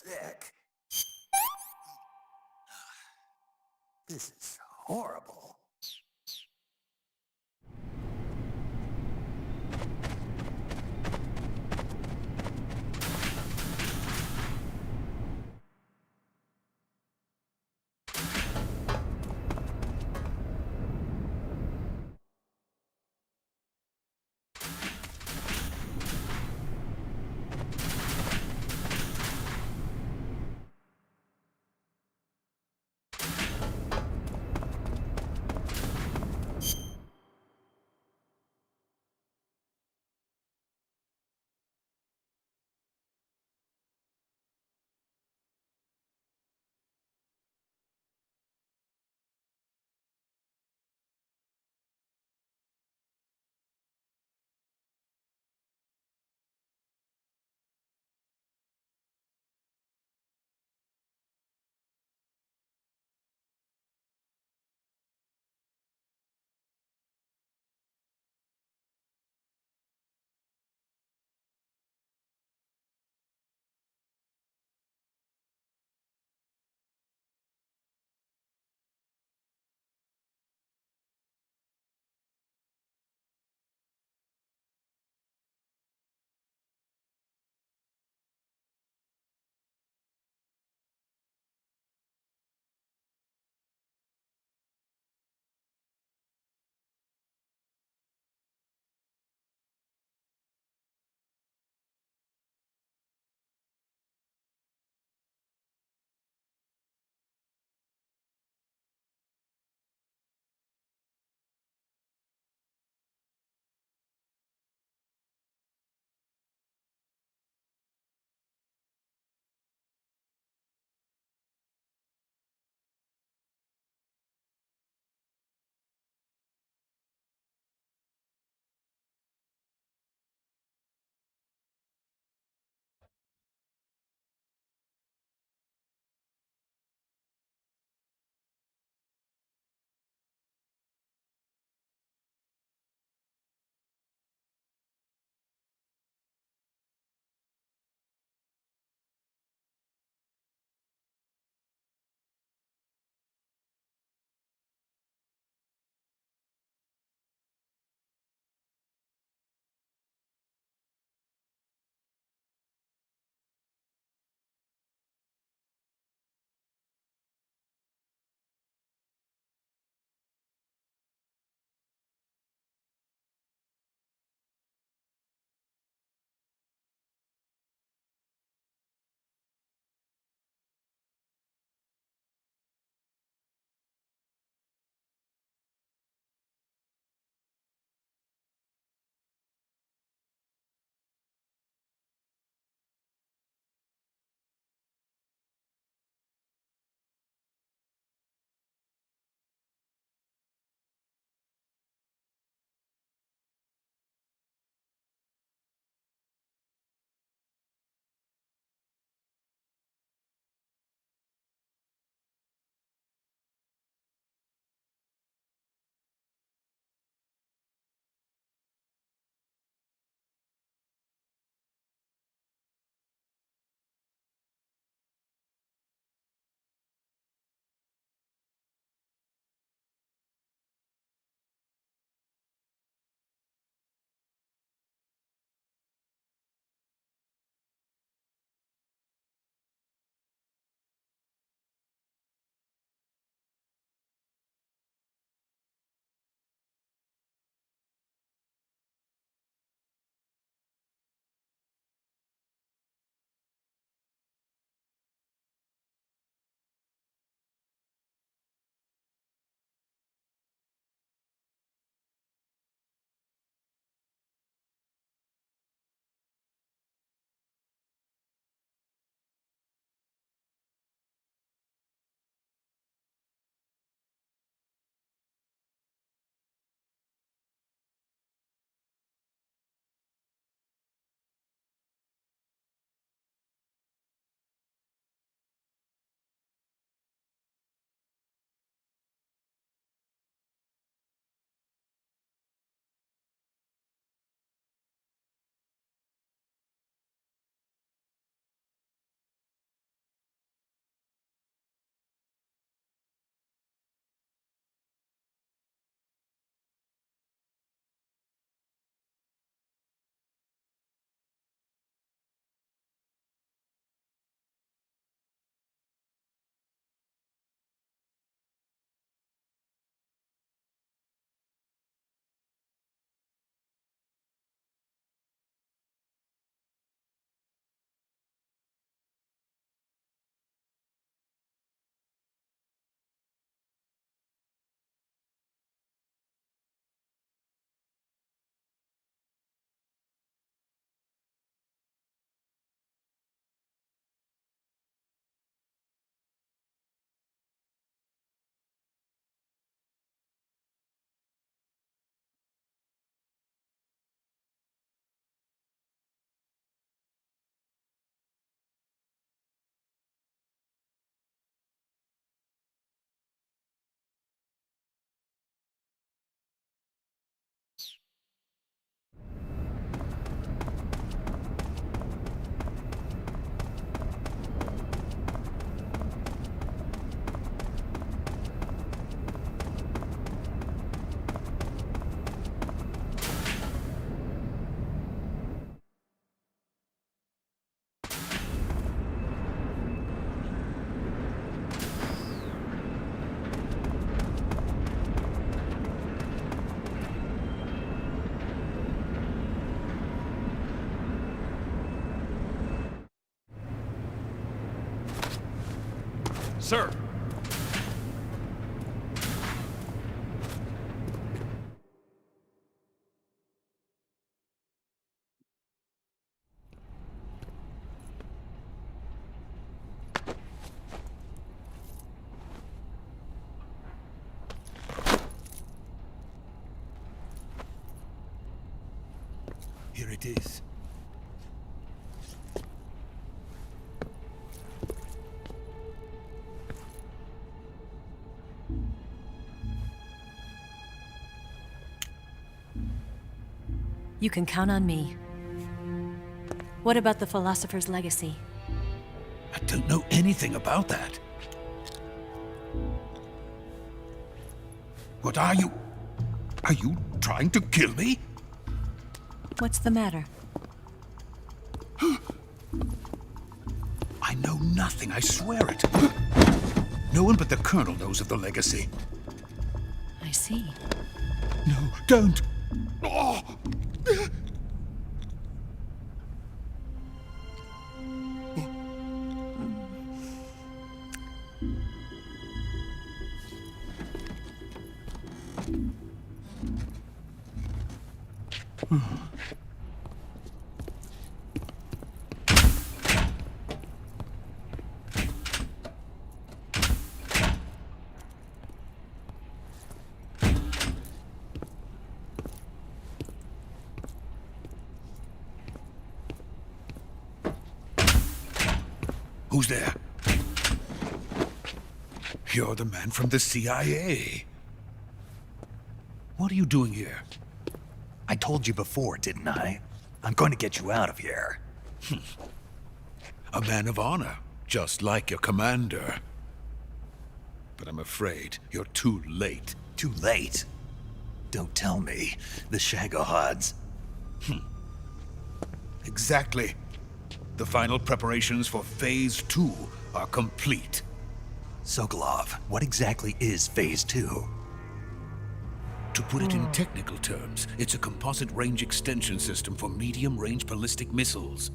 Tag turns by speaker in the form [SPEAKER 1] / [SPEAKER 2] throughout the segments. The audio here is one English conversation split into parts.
[SPEAKER 1] sick. This is horrible.
[SPEAKER 2] sir.
[SPEAKER 1] Here it is.
[SPEAKER 3] You can count on me. What about the Philosopher's Legacy?
[SPEAKER 1] I don't know anything about that. What are you? Are you trying to kill me?
[SPEAKER 3] What's the matter?
[SPEAKER 1] I know nothing, I swear it. No one but the Colonel knows of the legacy.
[SPEAKER 3] I see.
[SPEAKER 1] No, don't! Oh. Who's there? You're the man from the CIA. What are you doing here?
[SPEAKER 4] I told you before, didn't I? I'm going to get you out of here.
[SPEAKER 1] A man of honor, just like your commander. But I'm afraid you're too late.
[SPEAKER 4] Too late? Don't tell me. The Shagohods.
[SPEAKER 1] Exactly. The final preparations for Phase 2 are complete.
[SPEAKER 4] Sokolov, what exactly is Phase 2?
[SPEAKER 1] To put it in technical terms, it's a composite range extension system for medium-range ballistic missiles.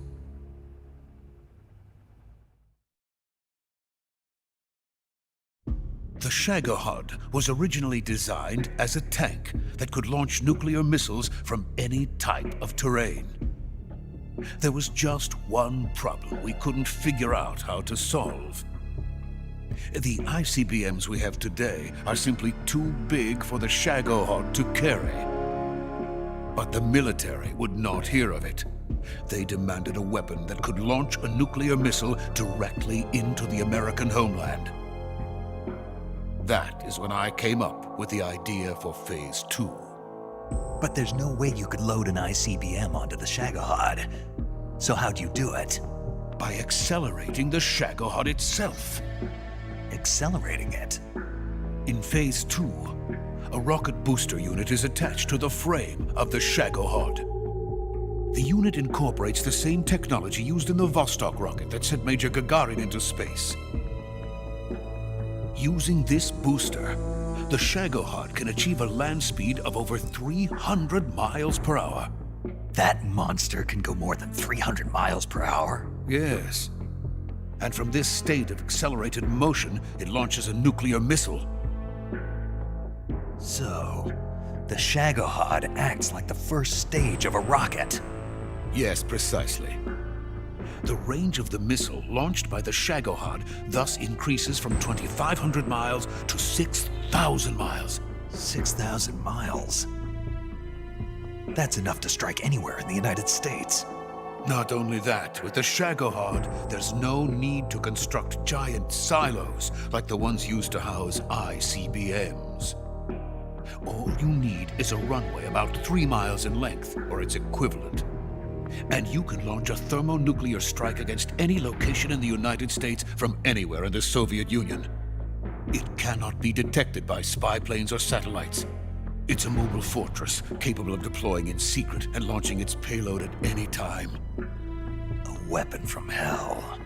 [SPEAKER 1] The Shagohod was originally designed as a tank that could launch nuclear missiles from any type of terrain. There was just one problem we couldn't figure out how to solve. The ICBMs we have today are simply too big for the Shagohod to carry. But the military would not hear of it. They demanded a weapon that could launch a nuclear missile directly into the American homeland. That is when I came up with the idea for Phase 2.
[SPEAKER 4] But there's no way you could load an ICBM onto the Shagohod. So how'd you do it?
[SPEAKER 1] By accelerating the Shagohod itself.
[SPEAKER 4] Accelerating it?
[SPEAKER 1] In Phase 2, a rocket booster unit is attached to the frame of the Shagohod. The unit incorporates the same technology used in the Vostok rocket that sent Major Gagarin into space. Using this booster, the Shagohod can achieve a land speed of over 300 miles per hour.
[SPEAKER 4] That monster can go more than 300 miles per hour?
[SPEAKER 1] Yes. And from this state of accelerated motion, it launches a nuclear missile.
[SPEAKER 4] So, the Shagohod acts like the first stage of a rocket.
[SPEAKER 1] Yes, precisely. The range of the missile launched by the Shagohod thus increases from 2,500 miles to 6,000 miles.
[SPEAKER 4] 6,000 miles? That's enough to strike anywhere in the United States.
[SPEAKER 1] Not only that, with the Shagohod, there's no need to construct giant silos like the ones used to house ICBMs. All you need is a runway about 3 miles in length, or its equivalent. And you can launch a thermonuclear strike against any location in the United States from anywhere in the Soviet Union. It cannot be detected by spy planes or satellites. It's a mobile fortress, capable of deploying in secret and launching its payload at any time.
[SPEAKER 4] A weapon from hell.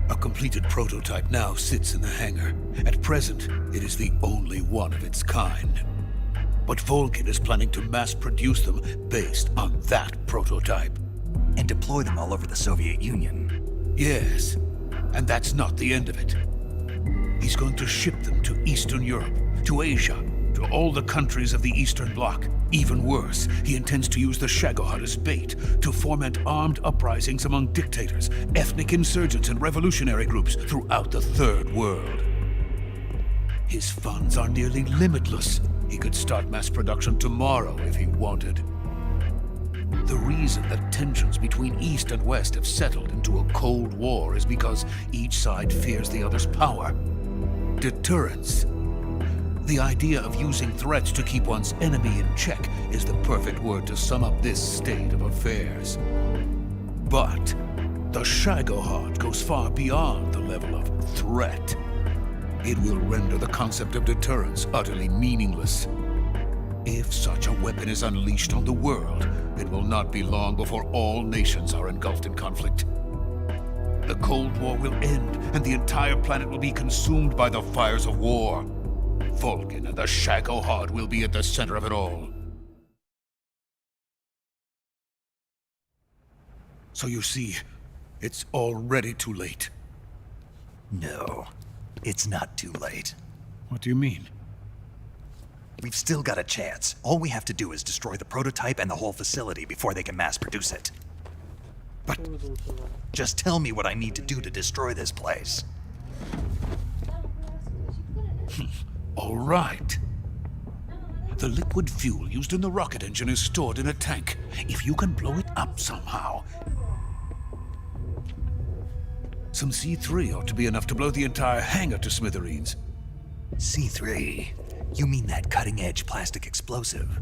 [SPEAKER 1] A completed prototype now sits in the hangar. At present, it is the only one of its kind. But Volgin is planning to mass produce them based on that prototype.
[SPEAKER 4] And deploy them all over the Soviet Union.
[SPEAKER 1] Yes, and that's not the end of it. He's going to ship them to Eastern Europe, to Asia, to all the countries of the Eastern Bloc. Even worse, he intends to use the Shagohod as bait to foment armed uprisings among dictators, ethnic insurgents, and revolutionary groups throughout the Third World. His funds are nearly limitless. He could start mass production tomorrow if he wanted. The reason that tensions between East and West have settled into a Cold War is because each side fears the other's power. Deterrence. The idea of using threats to keep one's enemy in check is the perfect word to sum up this state of affairs. But the Shagohod goes far beyond the level of threat. It will render the concept of deterrence utterly meaningless. If such a weapon is unleashed on the world, it will not be long before all nations are engulfed in conflict. The Cold War will end, and the entire planet will be consumed by the fires of war. Volgin and the Shagohod will be at the center of it all. So you see, it's already too late.
[SPEAKER 4] No, it's not too late.
[SPEAKER 1] What do you mean?
[SPEAKER 4] We've still got a chance. All we have to do is destroy the prototype and the whole facility before they can mass produce it.
[SPEAKER 1] But
[SPEAKER 4] Just tell me what I need to do to destroy this place.
[SPEAKER 1] all right. The liquid fuel used in the rocket engine is stored in a tank. If you can blow it up somehow, some C3 ought to be enough to blow the entire hangar to smithereens.
[SPEAKER 4] C3? You mean that cutting-edge plastic explosive?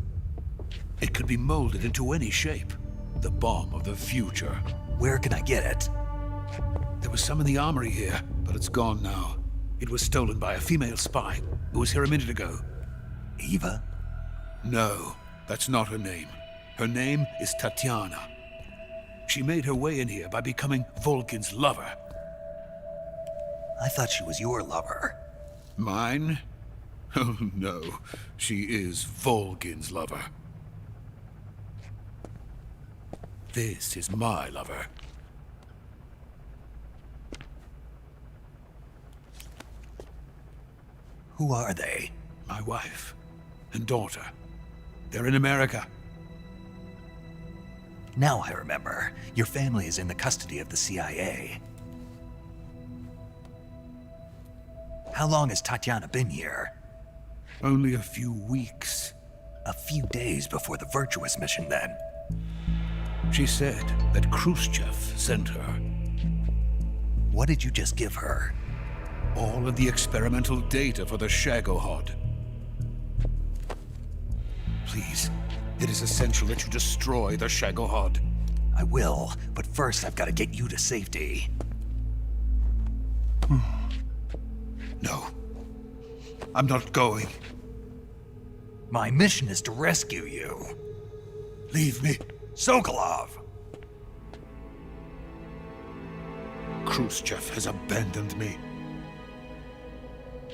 [SPEAKER 1] It could be molded into any shape. The bomb of the future.
[SPEAKER 4] Where can I get it?
[SPEAKER 1] There was some in the armory here, but it's gone now. It was stolen by a female spy who was here a minute ago.
[SPEAKER 4] Eva?
[SPEAKER 1] No, that's not her name. Her name is Tatiana. She made her way in here by becoming Volgin's lover.
[SPEAKER 4] I thought she was your lover.
[SPEAKER 1] Mine? Oh no, she is Volgin's lover. This is my lover.
[SPEAKER 4] Who are they?
[SPEAKER 1] My wife and daughter. They're in America.
[SPEAKER 4] Now I remember. Your family is in the custody of the CIA. How long has Tatiana been here?
[SPEAKER 1] Only a few weeks.
[SPEAKER 4] A few days before the Virtuous mission, then.
[SPEAKER 1] She said that Khrushchev sent her.
[SPEAKER 4] What did you just give her?
[SPEAKER 1] All of the experimental data for the Shagohod. Please, it is essential that you destroy the Shagohod.
[SPEAKER 4] I will, but first I've got to get you to safety.
[SPEAKER 1] No, I'm not going.
[SPEAKER 4] My mission is to rescue you.
[SPEAKER 1] Leave me.
[SPEAKER 4] Sokolov!
[SPEAKER 1] Khrushchev has abandoned me.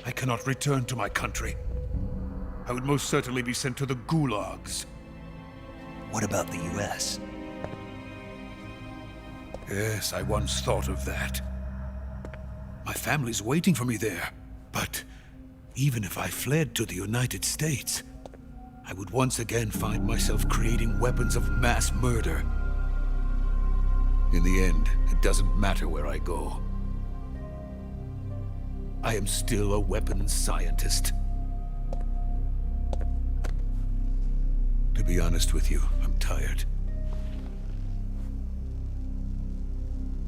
[SPEAKER 1] I cannot return to my country. I would most certainly be sent to the gulags.
[SPEAKER 4] What about the US?
[SPEAKER 1] Yes, I once thought of that. My family's waiting for me there. But even if I fled to the United States, I would once again find myself creating weapons of mass murder. In the end, it doesn't matter where I go. I am still a weapons scientist. To be honest with you, I'm tired.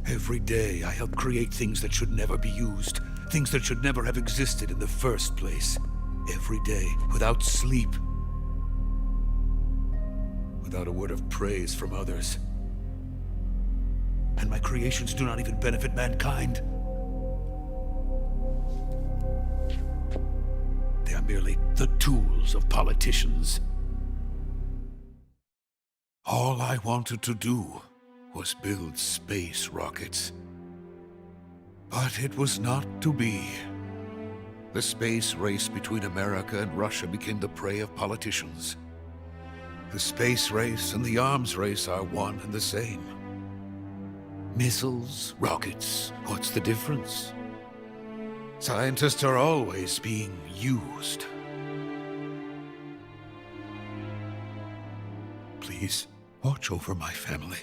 [SPEAKER 1] Every day, I help create things that should never be used, things that should never have existed in the first place. Every day, without sleep, without a word of praise from others. And my creations do not even benefit mankind. They are merely the tools of politicians. All I wanted to do was build space rockets. But it was not to be. The space race between America and Russia became the prey of politicians. The space race and the arms race are one and the same. Missiles, rockets, what's the difference? Scientists are always being used. Please, watch over my family.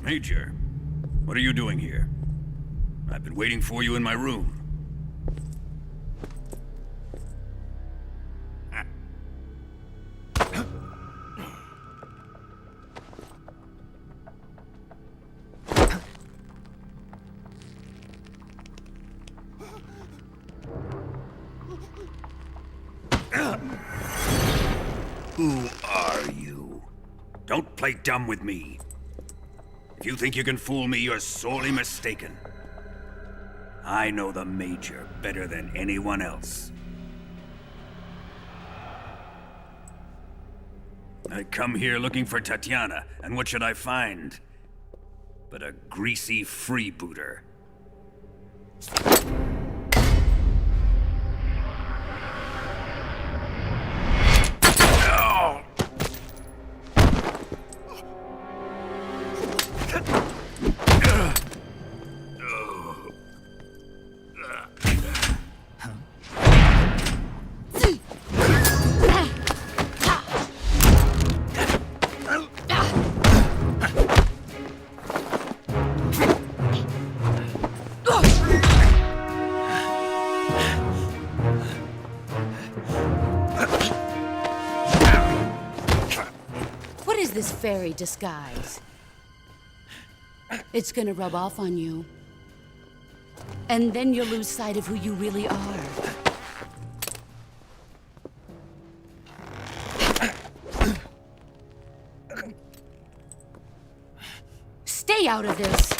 [SPEAKER 2] Major, what are you doing here? I've been waiting for you in my room. Who are you? Don't play dumb with me. If you think you can fool me, you're sorely mistaken. I know the Major better than anyone else. I come here looking for Tatiana, and what should I find? But a greasy freebooter.
[SPEAKER 5] This fairy disguise. It's gonna rub off on you. And then you'll lose sight of who you really are. Stay out of this!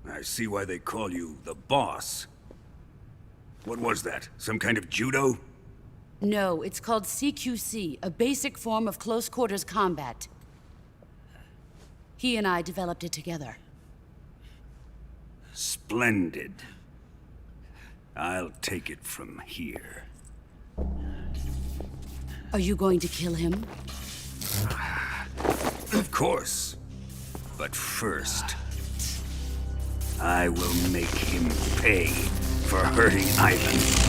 [SPEAKER 2] I see why they call you the boss. What was that? Some kind of judo?
[SPEAKER 5] No, it's called CQC, a basic form of close quarters combat. He and I developed it together.
[SPEAKER 2] Splendid. I'll take it from here.
[SPEAKER 5] Are you going to kill him?
[SPEAKER 2] Of course. But first, I will make him pay for hurting Ivan.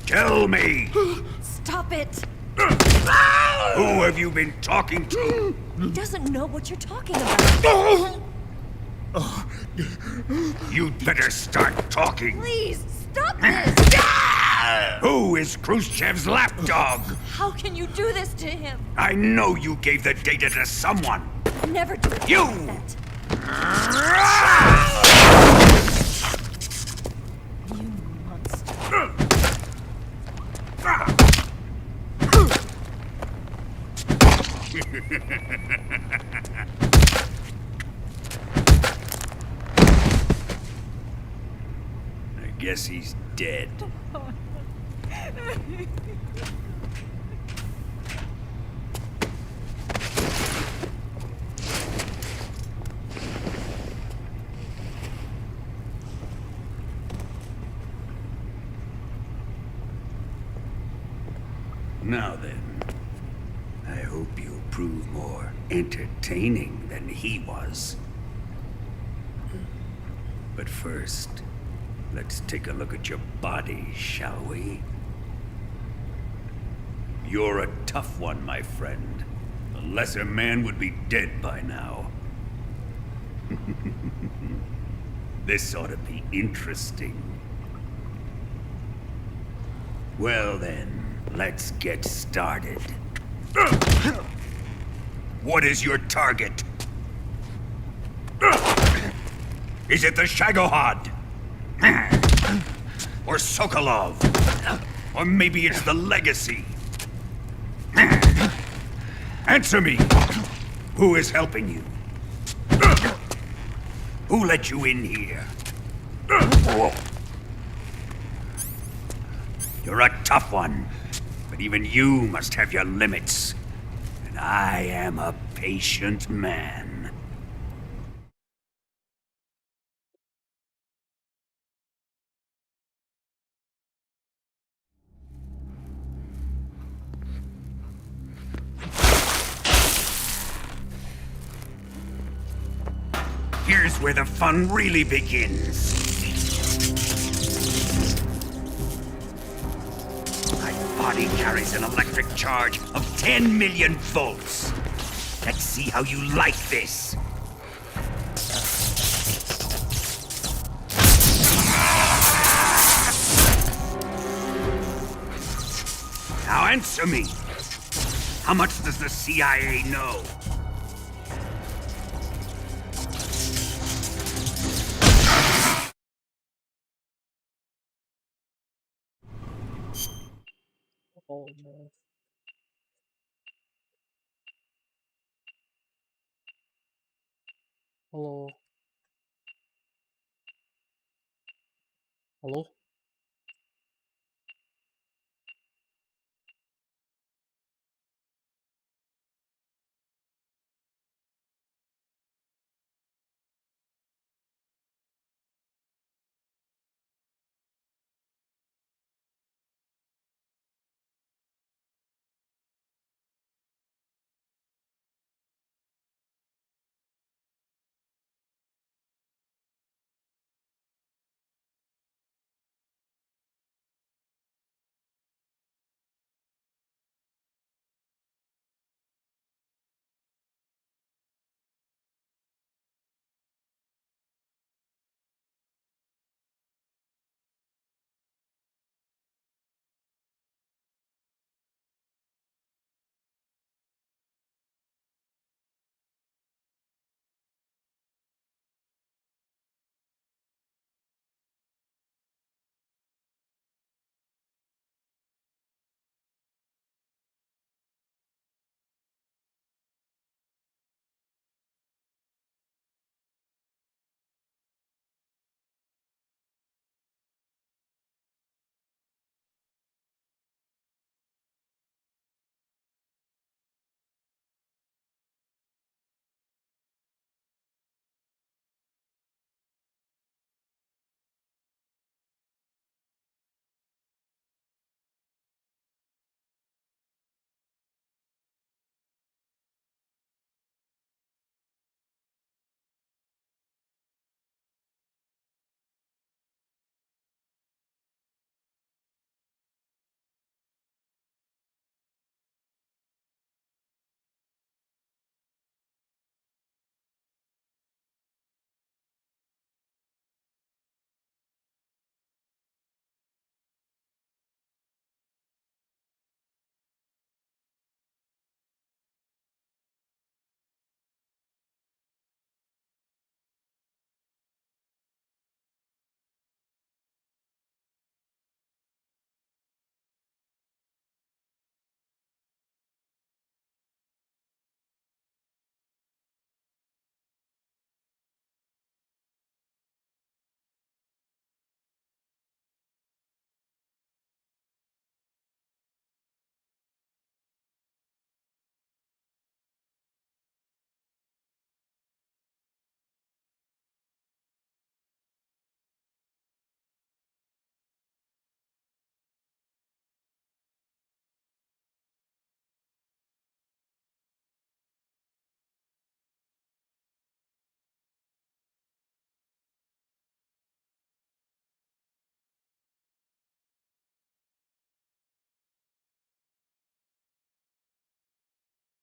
[SPEAKER 2] Tell me!
[SPEAKER 3] Stop it!
[SPEAKER 2] Who have you been talking to?
[SPEAKER 3] He doesn't know what you're talking about.
[SPEAKER 2] You'd better start talking.
[SPEAKER 3] Please, stop this!
[SPEAKER 2] Who is Khrushchev's lapdog?
[SPEAKER 3] How can you do this to him?
[SPEAKER 2] I know you gave the data to someone.
[SPEAKER 3] Never do it
[SPEAKER 2] You!
[SPEAKER 3] like that. You monster.
[SPEAKER 2] I guess he's dead. Now then, I hope you'll prove more entertaining than he was. But first, let's take a look at your body, shall we? You're a tough one, my friend. A lesser man would be dead by now. This ought to be interesting. Well then, let's get started. What is your target? Is it the Shagohod? Or Sokolov? Or maybe it's the Legacy? Answer me! Who is helping you? Who let you in here? You're a tough one, but even you must have your limits. And I am a patient man. Here's where the fun really begins. My body carries an electric charge of 10 million volts. Let's see how you like this. Now answer me. How much does the CIA know?
[SPEAKER 6] Oh no. Hello. Hello?